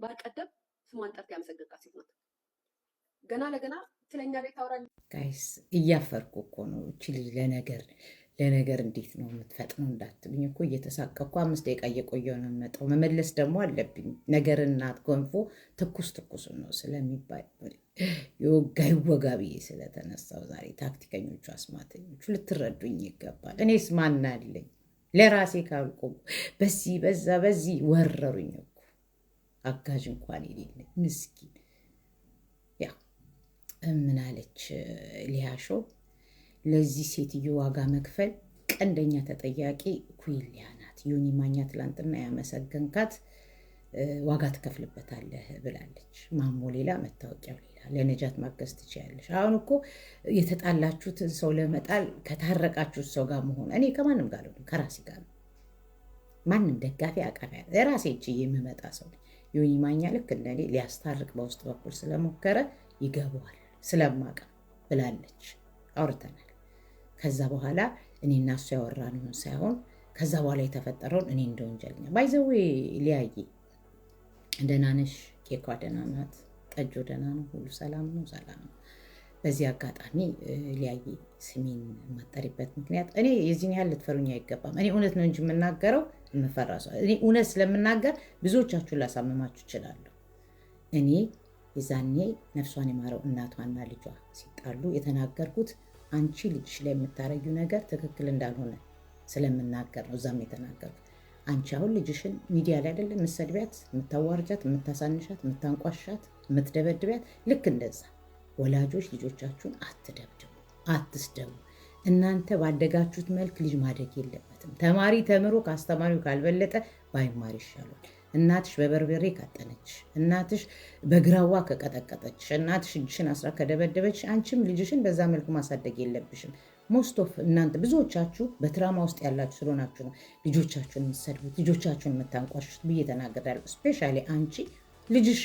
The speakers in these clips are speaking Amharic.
ግንባር ቀደም ስሟን ጠርታ ያመሰገንካት ሴት ናት። ገና ለገና ስለኛ ቤት ታወራለች። ጋይስ እያፈርኩ እኮ ነው። እቺ ልጅ ለነገር እንዴት ነው የምትፈጥነው እንዳትሉኝ እኮ እየተሳቀኩ 5 ደቂቃ እየቆየሁ ነው የምመጣው። መመለስ ደግሞ አለብኝ። ነገርና ገንፎ ትኩስ ነው ስለሚባል የወጋ ይወጋ ብዬ ስለተነሳው ዛሬ ታክቲከኞቹ አስማተኞቹ ልትረዱኝ ይገባል። እኔስ ማን አለኝ? ለራሴ ካልቆም በዚህ በዚህ ወረሩኝ እኮ አጋዥ እንኳን የሌለኝ ምስኪን። ያ ምን አለች ሊያሾ? ለዚህ ሴትዮ ዋጋ መክፈል ቀንደኛ ተጠያቂ ኩይሊያ ናት። ዮኒ ማኛ ትላንትና ያመሰገንካት ዋጋ ትከፍልበታለህ ብላለች። ማሞ ሌላ መታወቂያው ሌላ። ለነጃት ማገዝ ትችያለሽ። አሁን እኮ የተጣላችሁትን ሰው ለመጣል ከታረቃችሁት ሰው ጋር መሆን እኔ ከማንም ጋር ነው ከራሴ ጋር ነው። ማንም ደጋፊ አቃፊ ለራሴ እጅ የምመጣ ሰው ዮኒ ማኛ ልክ እንደኔ ሊያስታርቅ በውስጥ በኩል ስለሞከረ ይገባዋል ስለማቀ ብላለች። አውርተናል። ከዛ በኋላ እኔ እና እሱ ያወራነውን ሳይሆን ከዛ በኋላ የተፈጠረውን እኔ እንደ ወንጀለኛ ባይዘዌ ሊያይ ደህና ነሽ? ኬኳ ደህና ናት። ጠጆ ደህና ነው። ሁሉ ሰላም ነው። ሰላም ነው። በዚህ አጋጣሚ ሊያይ ስሜን የማጠሪበት ምክንያት እኔ የዚህን ያህል ልትፈሩኝ አይገባም። እኔ እውነት ነው እንጂ የምናገረው የምፈራ ሰው እኔ እውነት ስለምናገር ብዙዎቻችሁን ላሳምማችሁ እችላለሁ። እኔ የዛኔ ነፍሷን የማረው እናቷና ልጇ ሲጣሉ የተናገርኩት አንቺ ልጅሽ ላይ የምታረጊው ነገር ትክክል እንዳልሆነ ስለምናገር ነው። እዛም የተናገርኩት አንቺ አሁን ልጅሽን ሚዲያ ላይ አይደለም የምትሰድቢያት፣ የምታዋርጃት፣ የምታሳንሻት፣ የምታንቋሻት፣ የምትደበድቢያት። ልክ እንደዛ ወላጆች ልጆቻችሁን አትደብድቡ፣ አትስደቡ። እናንተ ባደጋችሁት መልክ ልጅ ማደግ የለበትም። ተማሪ ተምሮ ከአስተማሪው ካልበለጠ ባይማር ይሻላል። እናትሽ በበርበሬ ካጠነች፣ እናትሽ በግራዋ ከቀጠቀጠች፣ እናትሽ እጅሽን አስራ ከደበደበች አንቺም ልጅሽን በዛ መልኩ ማሳደግ የለብሽም። ሞስቶፍ እናንተ ብዙዎቻችሁ በትራማ ውስጥ ያላችሁ ስለሆናችሁ ነው ልጆቻችሁን የምትሰድቡት፣ ልጆቻችሁን የምታንቋሹት ብዬ ተናግሬያለሁ። ስፔሻሊ አንቺ ልጅሽ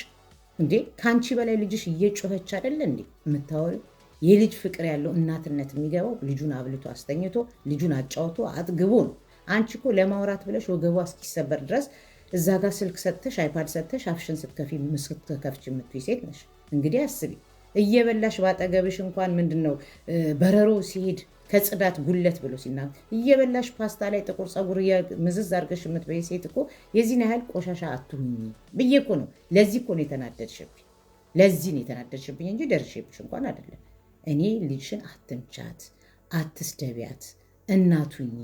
እንዴ ከአንቺ በላይ ልጅሽ እየጮኸች አይደለ እንዴ የምታወሪው? የልጅ ፍቅር ያለው እናትነት የሚገባው ልጁን አብልቶ አስተኝቶ ልጁን አጫውቶ አጥግቦ ነው። አንቺ እኮ ለማውራት ብለሽ ወገቧ እስኪሰበር ድረስ እዛ ጋር ስልክ ሰጥተሽ አይፓድ ሰጥተሽ አፍሽን ስትከፍች የምትይ ሴት ነሽ። እንግዲህ አስቢ፣ እየበላሽ ባጠገብሽ እንኳን ምንድነው በረሮ ሲሄድ ከጽዳት ጉለት ብሎ ሲናገር እየበላሽ ፓስታ ላይ ጥቁር ፀጉር ምዝዝ አድርገሽ የምትበይ ሴት እኮ የዚህን ያህል ቆሻሻ አትሁኝ ብዬ እኮ ነው። ለዚህ እኮ ነው የተናደድሽብኝ። ለዚህ ነው የተናደድሽብኝ እንጂ ደርሼብሽ እንኳን አይደለም። እኔ ልጅሽን አትንቻት፣ አትስደቢያት፣ እናቱኝ።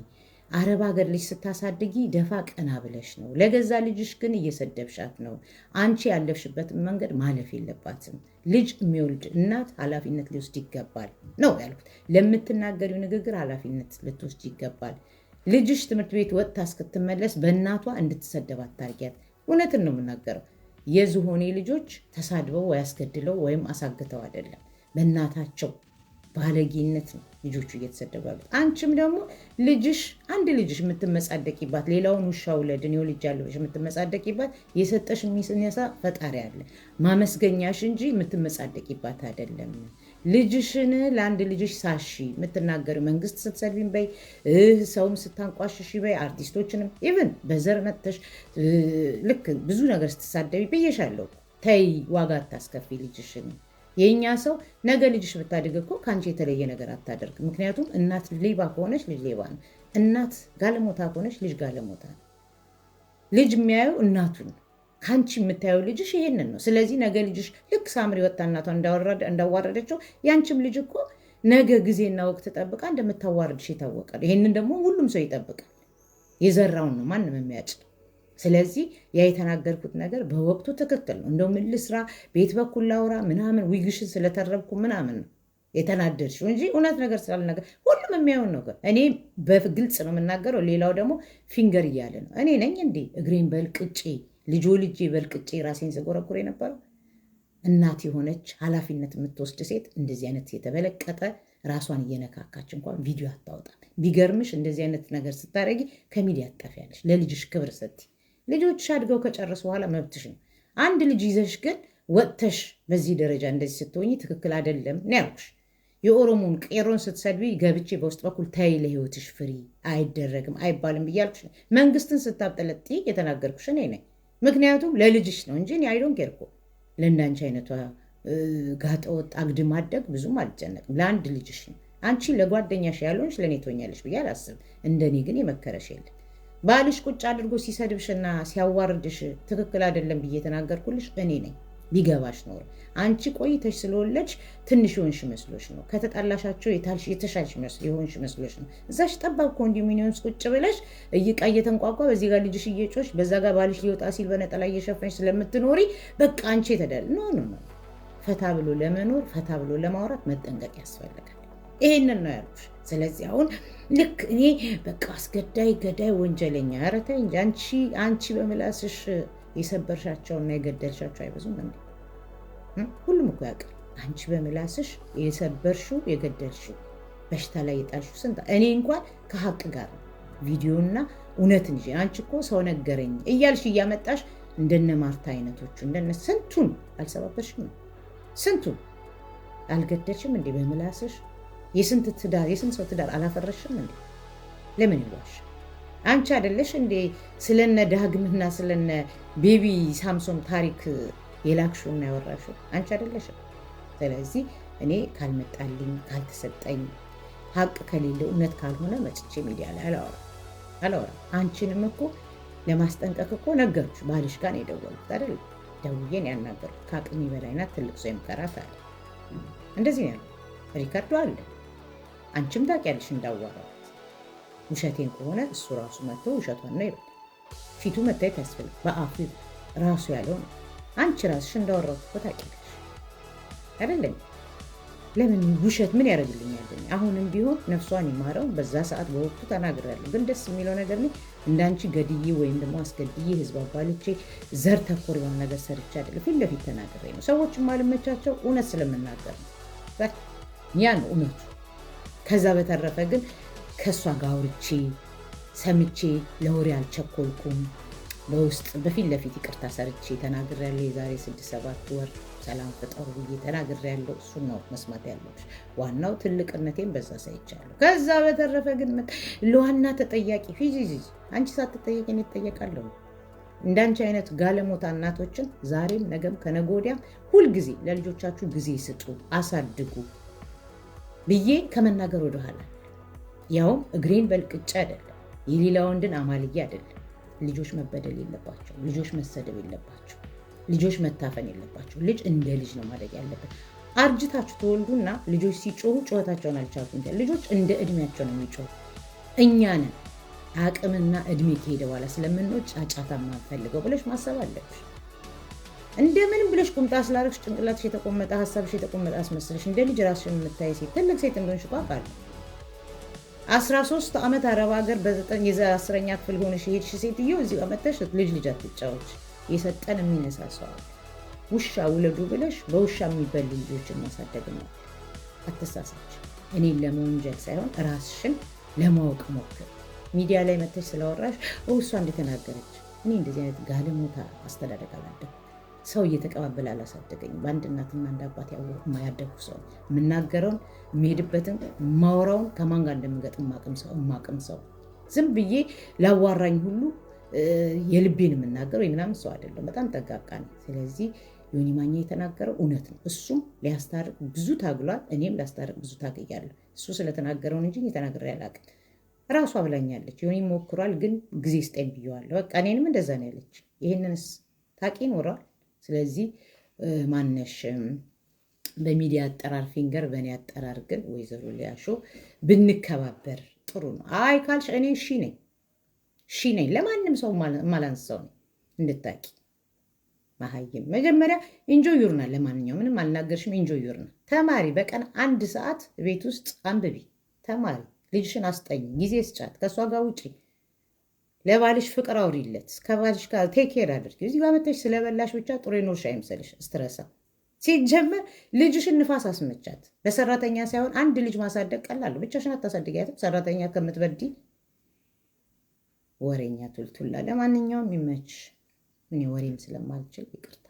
አረብ ሀገር ልጅ ስታሳድጊ ደፋ ቀና ብለሽ ነው። ለገዛ ልጅሽ ግን እየሰደብሻት ነው። አንቺ ያለፍሽበትን መንገድ ማለፍ የለባትም። ልጅ የሚወልድ እናት ኃላፊነት ሊወስድ ይገባል ነው ያልኩት። ለምትናገሪው ንግግር ኃላፊነት ልትወስድ ይገባል። ልጅሽ ትምህርት ቤት ወጥታ እስክትመለስ በእናቷ እንድትሰደብ አታርጊያት። እውነትን ነው የምናገረው። የዝሆኔ ልጆች ተሳድበው ወይ አስገድለው ወይም አሳግተው አይደለም፣ በእናታቸው ባለጌነት ነው ልጆቹ እየተሰደቡ ያሉት። አንቺም ደግሞ ልጅሽ አንድ ልጅሽ የምትመጻደቂባት ሌላውን ውሻ ውለድ እኔ ወልጃለሁ የምትመጻደቂባት የሰጠሽ የሚነሳ ፈጣሪ አለ። ማመስገኛሽ እንጂ የምትመጻደቂባት አይደለም። ልጅሽን ለአንድ ልጅሽ ሳሺ የምትናገር መንግስት ስትሰድቢም በይ፣ ሰውም ስታንቋሽሽ በይ፣ አርቲስቶችንም ኢቭን በዘር መጥተሽ ልክ ብዙ ነገር ስትሳደቢ ብዬሻለሁ። ተይ፣ ዋጋ አታስከፊ ልጅሽን። የእኛ ሰው ነገ ልጅሽ ብታድግ እኮ ከአንቺ የተለየ ነገር አታደርግ። ምክንያቱም እናት ሌባ ከሆነች ልጅ ሌባ ነው። እናት ጋለሞታ ከሆነች ልጅ ጋለሞታ ነው። ልጅ የሚያየው እናቱን፣ ከአንቺ የምታየው ልጅሽ ይሄንን ነው። ስለዚህ ነገ ልጅሽ ልክ ሳምሪ ወጣ እናቷን እንዳዋረደችው ያንቺም ልጅ እኮ ነገ ጊዜና ወቅት ጠብቃ እንደምታዋርድሽ ይታወቃል። ይሄንን ደግሞ ሁሉም ሰው ይጠብቃል። የዘራውን ነው ማንም የሚያጭድ። ስለዚህ ያ የተናገርኩት ነገር በወቅቱ ትክክል ነው። እንደው ምን ልስራ ቤት በኩል ላውራ ምናምን ዊግሽን ስለተረብኩ ምናምን ነው የተናደድሽው እንጂ እውነት ነገር ስላልነገር ሁሉም የሚያዩን ነገር እኔ በግልጽ ነው የምናገረው። ሌላው ደግሞ ፊንገር እያለ ነው። እኔ ነኝ እንዴ እግሬን በልቅጬ ልጄ በልቅጬ ራሴን ስጎረጉር የነበረው? እናት የሆነች ኃላፊነት የምትወስድ ሴት እንደዚህ አይነት የተበለቀጠ ራሷን እየነካካች እንኳን ቪዲዮ አታወጣም። ቢገርምሽ እንደዚህ አይነት ነገር ስታደርጊ ከሚዲያ ትጠፊያለሽ። ለልጅሽ ክብር ሰጥይ። ልጆች አድገው ከጨረሱ በኋላ መብትሽ ነው። አንድ ልጅ ይዘሽ ግን ወጥተሽ በዚህ ደረጃ እንደዚህ ስትሆኚ ትክክል አይደለም ነው ያልኩሽ። የኦሮሞን ቄሮን ስትሰድቢ ገብቼ በውስጥ በኩል ተይ ለህይወትሽ ፍሪ አይደረግም አይባልም ብያልኩሽ። መንግስትን ስታብጠለጥ የተናገርኩሽ እኔ ነኝ። ምክንያቱም ለልጅሽ ነው እንጂ እኔ አይዶን ኬር እኮ ለእንዳንቺ አይነቷ ጋጠወጥ አግድም ማደግ ብዙም አልጨነቅም። ለአንድ ልጅሽ ነው። አንቺ ለጓደኛሽ ያልሆንሽ ለእኔ ትሆኛለሽ ብዬ አላስብም። እንደኔ ግን የመከረሽ የለም። ባልሽ ቁጭ አድርጎ ሲሰድብሽና ሲያዋርድሽ ትክክል አይደለም ብዬ የተናገርኩልሽ እኔ ነኝ። ቢገባሽ ኖሮ አንቺ ቆይተሽ ስለወለድሽ ትንሽ የሆንሽ መስሎሽ ነው። ከተጣላሻቸው የተሻልሽ የሆንሽ መስሎሽ ነው። እዛሽ ጠባብ ኮንዶሚኒየም ውስጥ ቁጭ ብለሽ እይቃ እየተንቋቋ በዚህ ጋር ልጅሽ እየጮሽ በዛ ጋር ባልሽ ሊወጣ ሲል በነጠላ እየሸፈንሽ ስለምትኖሪ በቃ አንቺ የተዳል ኖ ፈታ ብሎ ለመኖር ፈታ ብሎ ለማውራት መጠንቀቅ ያስፈልጋል። ይሄንን ነው ያልኩሽ። ስለዚህ አሁን ልክ እኔ በቃ አስገዳይ ገዳይ ወንጀለኛ ኧረ ተይ እንጂ አንቺ በምላስሽ የሰበርሻቸውና የገደልሻቸው አይበዙም እንዴ? ሁሉም እኮ ያውቃል። አንቺ በምላስሽ የሰበርሽው የገደልሽው በሽታ ላይ የጣልሽው ስንት እኔ እንኳን ከሀቅ ጋር ቪዲዮና እውነትን ይዤ አንቺ እኮ ሰው ነገረኝ እያልሽ እያመጣሽ እንደነ ማርታ አይነቶቹ እንደነ ስንቱን አልሰባበርሽም ነው? ስንቱን አልገደልሽም እንዴ? በምላስሽ የስንት ሰው ትዳር አላፈረሽም እንዴ? ለምን ይዋሽ? አንቺ አይደለሽ እንዴ ስለነ ዳግምና ስለነ ቤቢ ሳምሶን ታሪክ የላክሽውና ያወራሽው? አንቺ አይደለሽም? ስለዚህ እኔ ካልመጣልኝ ካልተሰጠኝ ሀቅ ከሌለ እውነት ካልሆነ መጥቼ ሚዲያ ላይ አላወራም። አንቺንም እኮ ለማስጠንቀቅ እኮ ነገርኩሽ። ባልሽ ጋር ነው የደወልኩት አይደል? ደውዬን ያናገርኩት ከአቅሜ በላይ ናት፣ ትልቅ ሰው የምከራት አለ። እንደዚህ ነው ሪከርዶ አለ። አንቺም ታውቂያለሽ እንዳዋራው። ውሸቴን ከሆነ እሱ ራሱ መጥቶ ውሸቷን ነው ይበል። ፊቱ መታየት ያስፈልግ። በአፉ ራሱ ያለው ነው። አንቺ ራስሽ እንዳወራው እኮ ታውቂያለሽ አይደለም? ለምን ውሸት ምን ያደርግልኛል? አሁንም ቢሆን ነፍሷን ይማረው። በዛ ሰዓት በወቅቱ ተናግሬያለሁ። ግን ደስ የሚለው ነገር እንዳንቺ ገድዬ ወይም ደግሞ አስገድዬ ህዝብ አባልቼ ዘር ተኮር የሆነ ነገር ሰርቼ አይደለም። ፊት ለፊት ተናግሬ ነው። ሰዎች ማልመቻቸው እውነት ስለምናገር ነው። ያ ነው እውነቱ። ከዛ በተረፈ ግን ከእሷ ጋር አውርቼ ሰምቼ ለወሬ አልቸኮልኩም። በውስጥ በፊት ለፊት ይቅርታ ሰርቼ ተናግሬያለሁ። የዛሬ 6-7 ወር ሰላም ፍጠሩ ብዬ ተናግሬያለሁ። እሱን ነው መስማት ያለብሽ። ዋናው ትልቅነቴን በዛ ሳይቻለሁ። ከዛ በተረፈ ግን ለዋና ተጠያቂ ፊዚዚ አንቺ ሳትጠየቂ እኔ እጠየቃለሁ። እንዳንቺ አይነት ጋለሞታ እናቶችን ዛሬም ነገም ከነገ ወዲያም ሁልጊዜ ለልጆቻችሁ ጊዜ ስጡ፣ አሳድጉ ብዬ ከመናገር ወደኋላ ያውም እግሬን በልቅጫ አይደለም፣ የሌላ ወንድን አማልዬ አይደለም። ልጆች መበደል የለባቸው፣ ልጆች መሰደብ የለባቸው፣ ልጆች መታፈን የለባቸው። ልጅ እንደ ልጅ ነው ማደግ ያለበት። አርጅታችሁ ተወልዱና ልጆች ሲጮሁ ጩኸታቸውን አልቻልኩም። ልጆች እንደ እድሜያቸው ነው የሚጮሁ። እኛ ነን አቅምና እድሜ ከሄደ በኋላ ስለምንወድ ጫጫታ ማንፈልገው ብለሽ ማሰብ አለብሽ። እንደምንም ብለሽ ቁምጣ ስላደረግሽ ጭንቅላትሽ የተቆመጠ ሀሳብሽ የተቆመጠ አስመስለሽ እንደ ልጅ ራስሽን የምታይ ሴት ትልቅ ሴት እንደሆንሽ አውቃለሁ። 13 ዓመት አረብ ሀገር የ10ኛ ክፍል ሆነሽ ሄድሽ ሴትዮ እዚህ ጋር መጥተሽ ልጅ አትጫወች። የሰጠን የሚነሳሰዋል ውሻ ውለዱ ብለሽ በውሻ የሚበሉ ልጆችን ማሳደግ ነው። አትሳሳች። እኔን ለመወንጀል ሳይሆን ራስሽን ለማወቅ ሞክር። ሚዲያ ላይ መጥተሽ ስላወራሽ እሷ እንደተናገረች እኔ እንደዚህ አይነት ጋለሞታ አስተዳደግ አላደኩም። ሰው እየተቀባበለ አላሳደገኝም። በአንድ እናትና አንድ አባት ያደኩ ሰው የምናገረውን የሚሄድበትን ማውራውን ከማን ጋር እንደምገጥም ማቅም ሰው ዝም ብዬ ላዋራኝ ሁሉ የልቤን የምናገረው ምናምን ሰው አይደለም። በጣም ጠንቃቃ ነው። ስለዚህ ዮኒ ማኛ የተናገረው እውነት ነው። እሱም ሊያስታርቅ ብዙ ታግሏል። እኔም ላስታርቅ ብዙ ታግያለሁ። እሱ ስለተናገረውን እንጂ የተናገረ ያላቅም ራሷ ብላኛለች። ዮኒ ሞክሯል፣ ግን ጊዜ ስጠኝ ብየዋለሁ። በቃ እኔንም እንደዛ ነው ያለች። ይህንንስ ታቂ ኖረዋል። ስለዚህ ማነሽ በሚዲያ አጠራር ፊንገር፣ በእኔ አጠራር ግን ወይዘሮ ሊያሾ ብንከባበር ጥሩ ነው። አይ ካልሽ እኔ ሺ ነኝ። ለማንም ሰው ማላንሰው ነው እንድታቂ። ማሀይም መጀመሪያ ኢንጆይ ዩርና። ለማንኛውም ምንም አልናገርሽም። ኢንጆይ ዩርና። ተማሪ፣ በቀን 1 ሰዓት ቤት ውስጥ አንብቢ። ተማሪ፣ ልጅሽን አስጠኝ፣ ጊዜ ስጫት፣ ከእሷ ጋር ውጪ። ለባልሽ ፍቅር አውሪለት፣ ከባልሽ ጋር ቴክ ኬር አድርጊ። እዚህ ጋር መተሽ ስለበላሽ ብቻ ጥሩ ኖርሽ አይምሰልሽ። ስትረሳ ሲጀመር ልጅሽን ንፋስ አስመቻት። በሰራተኛ ሳይሆን አንድ ልጅ ማሳደግ ቀላሉ። ብቻሽን አታሳድጊያትም ሰራተኛ ከምትበዲ። ወሬኛ ቱልቱላ። ለማንኛውም ይመችሽ። እኔ ወሬም ስለማልችል ይቅርታ።